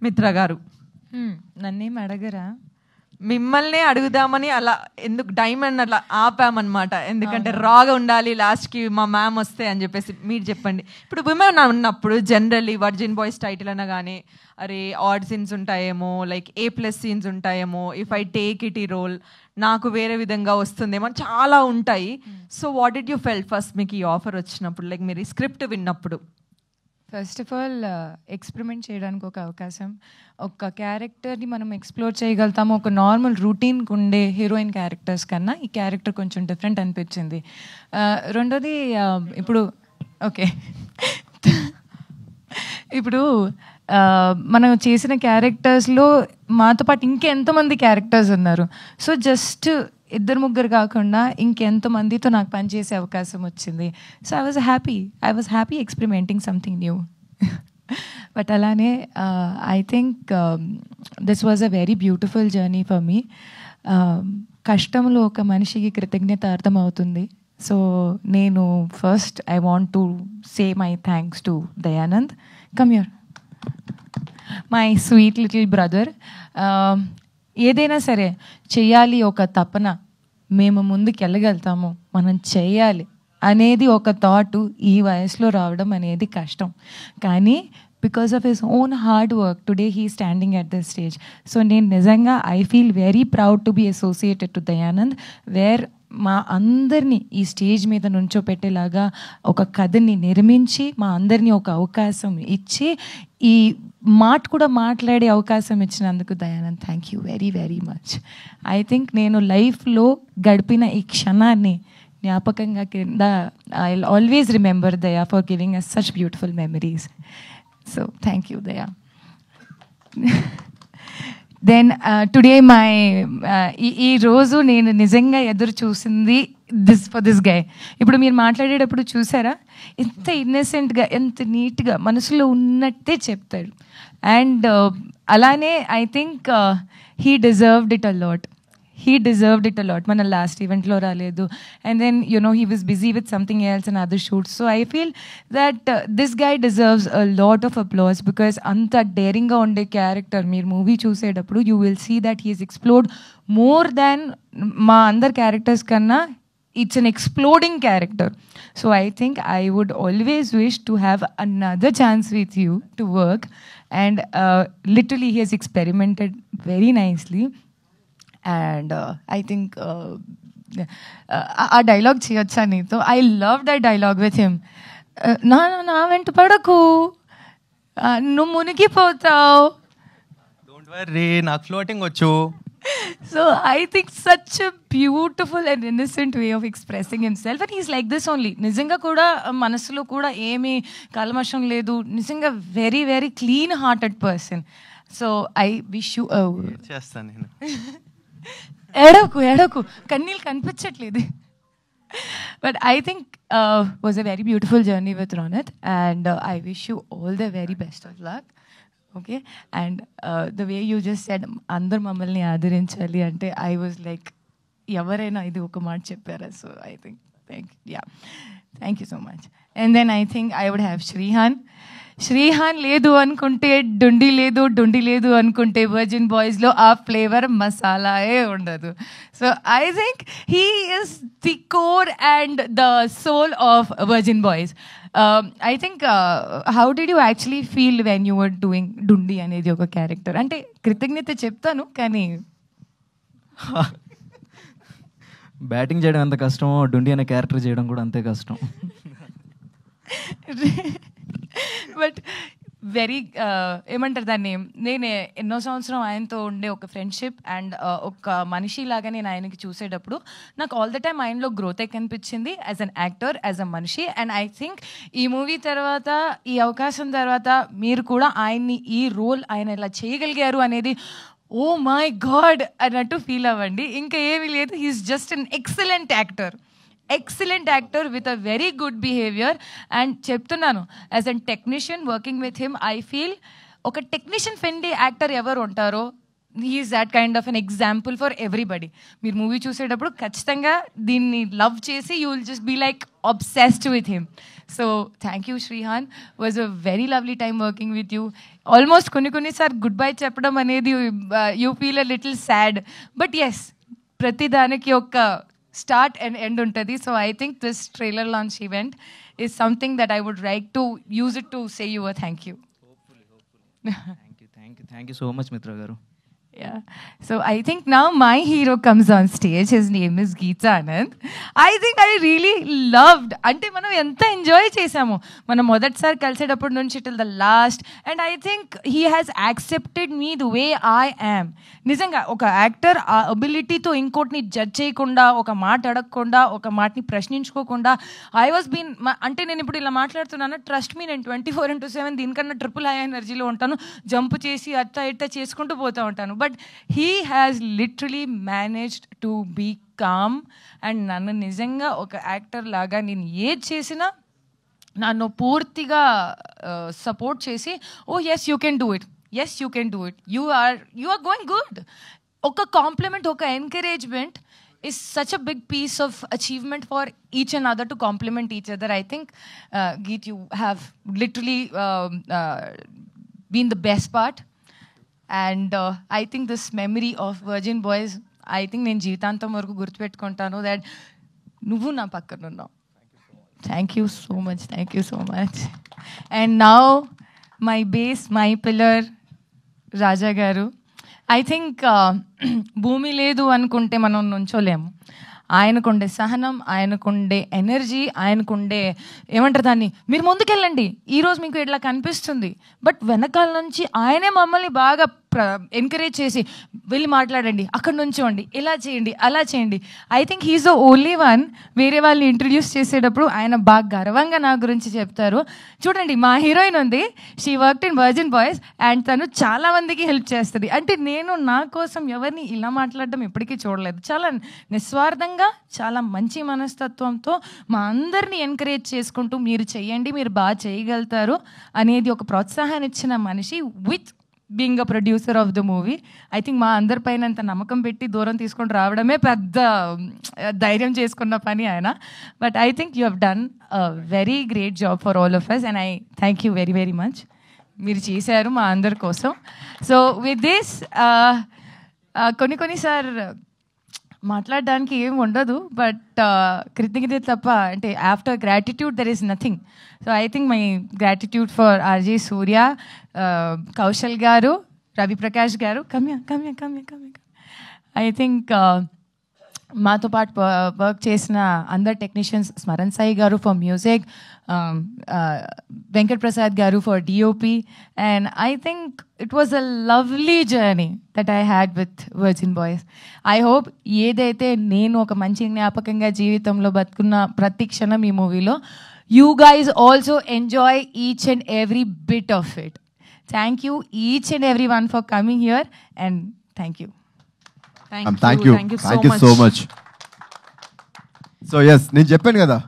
మిత్ర గారు, నన్నేం అడగరా? మిమ్మల్ని అడుగుదామని అలా ఎందుకు డైమండ్ అట్లా ఆపామన్నమాట. ఎందుకంటే రాగా ఉండాలి లాస్ట్కి మా మ్యామ్ వస్తే అని చెప్పేసి. మీరు చెప్పండి, ఇప్పుడు విమెన్ ఉన్నప్పుడు జనరల్లీ వర్జిన్ బాయ్స్ టైటిల్ అన్నా కానీ అరే ఆడ్ సీన్స్ ఉంటాయేమో, లైక్ A+ సీన్స్ ఉంటాయేమో, ఇఫ్ ఐ టేక్ ఇట్ ఈ రోల్ నాకు వేరే విధంగా వస్తుందేమో, చాలా ఉంటాయి. So what did you felt first మీకు ఈ ఆఫర్ వచ్చినప్పుడు, లైక్ మీరు ఈ స్క్రిప్ట్ విన్నప్పుడు? ఫస్ట్ ఆఫ్ ఆల్ ఎక్స్పెరిమెంట్ చేయడానికి ఒక అవకాశం, ఒక క్యారెక్టర్ని మనం ఎక్స్ప్లోర్ చేయగలుగుతాము. ఒక నార్మల్ రూటీన్కి ఉండే హీరోయిన్ క్యారెక్టర్స్ కన్నా ఈ క్యారెక్టర్ కొంచెం డిఫరెంట్ అనిపించింది. రెండోది ఇప్పుడు ఓకే ఇప్పుడు మనం చేసిన క్యారెక్టర్స్లో మాతో పాటు ఇంకెంతమంది క్యారెక్టర్స్ ఉన్నారు. సో జస్ట్ 2-3 కాకుండా ఇంకెంతమందితో నాకు పనిచేసే అవకాశం వచ్చింది. So I was happy experimenting something new. But అలానే I think this was a very beautiful journey for me. కష్టంలో ఒక మనిషికి కృతజ్ఞత అర్థమవుతుంది. సో నేను first I want to say my thanks to Dayanand. Come here, my sweet little brother. ఏదైనా సరే చెయ్యాలి ఒక తపన, మేము ముందుకు వెళ్ళగలుగుతాము, మనం చెయ్యాలి అనేది ఒక థాట్ ఈ వయసులో రావడం అనేది కష్టం. కానీ because of his own hard work today he standing at the stage. So నేను నిజంగా I feel very proud to be associated to Dayanand, where మా అందరినీ ఈ స్టేజ్ మీద నుంచోపెట్టేలాగా ఒక కథని నిర్మించి మా అందరినీ ఒక అవకాశం ఇచ్చి ఈ మాట కూడా మాట్లాడే అవకాశం ఇచ్చినందుకు Dayanand thank you very very much. I think నేను లైఫ్లో గడిపిన ఈ క్షణాన్ని జ్ఞాపకంగా కింద I will always remember Daya for giving us such beautiful memories. So thank you Daya. Then today my ఈ రోజు నేను నిజంగా ఎదురు చూసింది ఫర్ దిస్ గై. ఇప్పుడు మీరు మాట్లాడేటప్పుడు చూసారా, ఎంత ఇన్నసెంట్గా, ఎంత నీట్గా మనసులో ఉన్నట్టే చెప్తాడు. అండ్ అలానే I think he deserved it a lot. మన లాస్ట్ ఈవెంట్లో రాలేదు, and then he was busy with something else and other shoots. So I feel that this guy deserves a lot of applause, because anta daring ga unde character meer movie చూసేటప్పుడు you will see that he has explored more than మా అందర్ characters కన్నా. It's an exploding character. So I think I would always wish to have another chance with you to work, and literally he has experimented very nicely. And I think ఆ dialogue చేయొచ్చా నీతో? I love that dialogue with him. నా వెంట పడకు, నువ్వు మునిగిపోతావు. Don't worry, నాకు floating వచ్చు. So I think such a beautiful and innocent way of expressing himself, and he's like this only. నిజంగా కూడా మనసులో కూడా ఏమీ కల్మషం లేదు. నిజంగా very very clean hearted person. So I wish you. చేస్తాను నేను. ఎడకు కన్నీళ్ళు కనిపించట్లేదు. But I think was a very beautiful journey with Ronit, and I wish you all the very best of luck. Okay, and the way you just said అందరు మమ్మల్ని ఆదరించాలి అంటే I was like, ఎవరైనా ఇది ఒక మాట చెప్పారా? So I think thank you so much. And then I think I would have Srihan లేదు అనుకుంటే డుండి లేదు అనుకుంటే వర్జిన్ బాయ్స్లో ఆ ఫ్లేవర్ మసాలాయే ఉండదు. So I think he is the core and the soul of virgin boys. I think how did you actually feel when you were doing డుండి అనేది ఒక క్యారెక్టర్? అంటే కృతజ్ఞత చెప్తాను, కానీ బ్యాటింగ్ చేయడం ఎంత కష్టమో డుండి అనే క్యారెక్టర్ చేయడం కూడా అంతే కష్టం. బట్ వెరీ ఏమంటారు దాన్ని, నేను ఎన్నో సంవత్సరం ఆయనతో ఉండే ఒక ఫ్రెండ్షిప్ అండ్ ఒక మనిషి లాగా నేను ఆయనకి చూసేటప్పుడు నాకు ఆల్ ద టైమ్ ఆయనలో గ్రోతే కనిపించింది as an actor, as a మనిషి. అండ్ ఐ థింక్ ఈ మూవీ తర్వాత, ఈ అవకాశం తర్వాత మీరు కూడా ఆయన్ని ఈ రోల్ ఆయన ఇలా చేయగలిగారు అనేది ఓ మై గాడ్ అన్నట్టు ఫీల్ అవ్వండి. ఇంకా ఏమీ లేదు, he is just an excellent actor with a very good behaviour. And చెప్తున్నాను, as an technician working with him, I feel ఒక టెక్నీషియన్ ఫ్రెండ్లీ యాక్టర్ ఎవరు ఉంటారో he is that kind of an example for everybody. మీరు movie చూసేటప్పుడు ఖచ్చితంగా దీన్ని love చేసి you will just be like obsessed with him. So thank you Shrihan, was a very lovely time working with you. Almost konni sar goodbye cheppadam anedi you feel a little sad, but yes, prati daniki oka start and end untadi. So I think this trailer launch event is something that I would like to use it to say you a thank you. Thank you so much Mitra garu. Yeah. So I think now my hero comes on stage. His name is Geeta Anand. I think I really loved. Ante manam enta enjoy chesamu. Manam modatisari kalisedapudu nunchi till the last. And I think he has accepted me the way I am. Nijanga oka actor aa ability to inkotni judge cheyakunda, oka maat adakunda, oka maatni prashninchukokunda. I was been ante nenu ippudu ila maatladutunnanu, trust me, nenu 24/7 దీనికన్నా triple high ఎనర్జీలో ఉంటాను. Jump చేసి అట్ట ఇట్ట చేసుకుంటూ పోతూ ఉంటాను. But he has literally managed to be calm and నన్ను నిజంగా ఒక యాక్టర్ లాగా నేను ఏది చేసినా నన్ను పూర్తిగా సపోర్ట్ చేసి, oh yes you can do it, yes you can do it, you are going good. ఒక కాంప్లిమెంట్, ఒక encouragement is such a big piece of achievement for each and other to complement each other. I think Geet, you have literally been the best part, and I think this memory of Virgin Boys, I think నేను జీవితాంతం వరకు గుర్తుపెట్టుకుంటాను that నువ్వు నా పక్కన ఉన్నావు. Thank you so much. And now my base, my pillar, రాజా గారు. I think భూమి లేదు అనుకుంటే మనం నుంచోలేము. ఆయనకుండే సహనం, ఆయనకుండే ఎనర్జీ, ఆయనకుండే ఏమంటారు దాన్ని, మీరు ముందుకెళ్ళండి, ఈరోజు మీకు ఇట్లా కనిపిస్తుంది, బట్ వెనకాల నుంచి ఆయనే మమ్మల్ని బాగా ఎంకరేజ్ చేసి వెళ్ళి మాట్లాడండి, అక్కడ నుంచోండి, ఇలా చేయండి, అలా చేయండి. I think he's the only one. వేరే వాళ్ళని ఇంట్రడ్యూస్ చేసేటప్పుడు ఆయన బాగా గర్వంగా నా గురించి చెప్తారు. చూడండి, మా హీరోయిన్ ఉంది, she worked in virgin boys and తను చాలా మందికి హెల్ప్ చేస్తుంది. అంటే నేను నా కోసం ఎవరిని ఇలా మాట్లాడడం ఎప్పటికీ చూడలేదు. చాలా నిస్వార్థంగా, చాలా మంచి మనస్తత్వంతో మా అందరినీ ఎంకరేజ్ చేసుకుంటూ మీరు చెయ్యండి, మీరు బాగా చేయగలుగుతారు అనేది ఒక ప్రోత్సాహాన్ని ఇచ్చిన మనిషి, with being a producer of the movie. I think మా అందరిపైన అంత నమ్మకం పెట్టి దూరం తీసుకొని రావడమే పెద్ద ధైర్యం చేసుకున్న పని ఆయన. But I think you have done a very great job for all of us and I thank you very very much. మీరు చేశారు మా అందరి కోసం. సో విత్ దిస్ కొన్నిసార్ మాట్లాడడానికి ఏం ఉండదు, బట్ కృతజ్ఞత తప్ప, అంటే after gratitude there is nothing. So I think my gratitude for RJ Surya, Kaushal garu, Ravi Prakash గారు, కమ్య. ఐ థింక్ మాతో పాటు వర్క్ చేసిన అందరు టెక్నీషియన్స్, స్మరణ్ సాయి గారు ఫర్ మ్యూజిక్, వెంకట్ ప్రసాద్ గారు for DOP, and I think it was a lovely journey that I had with Virgin Boys. I hope ఏదైతే నేను ఒక మంచి జ్ఞాపకంగా జీవితంలో బతుకున్న ప్రతి క్షణం ఈ మూవీలో, you guys also enjoy each and every bit of it. Thank you each and everyone for coming here, and thank you. Thank you so much. So yes, నేను చెప్పాను కదా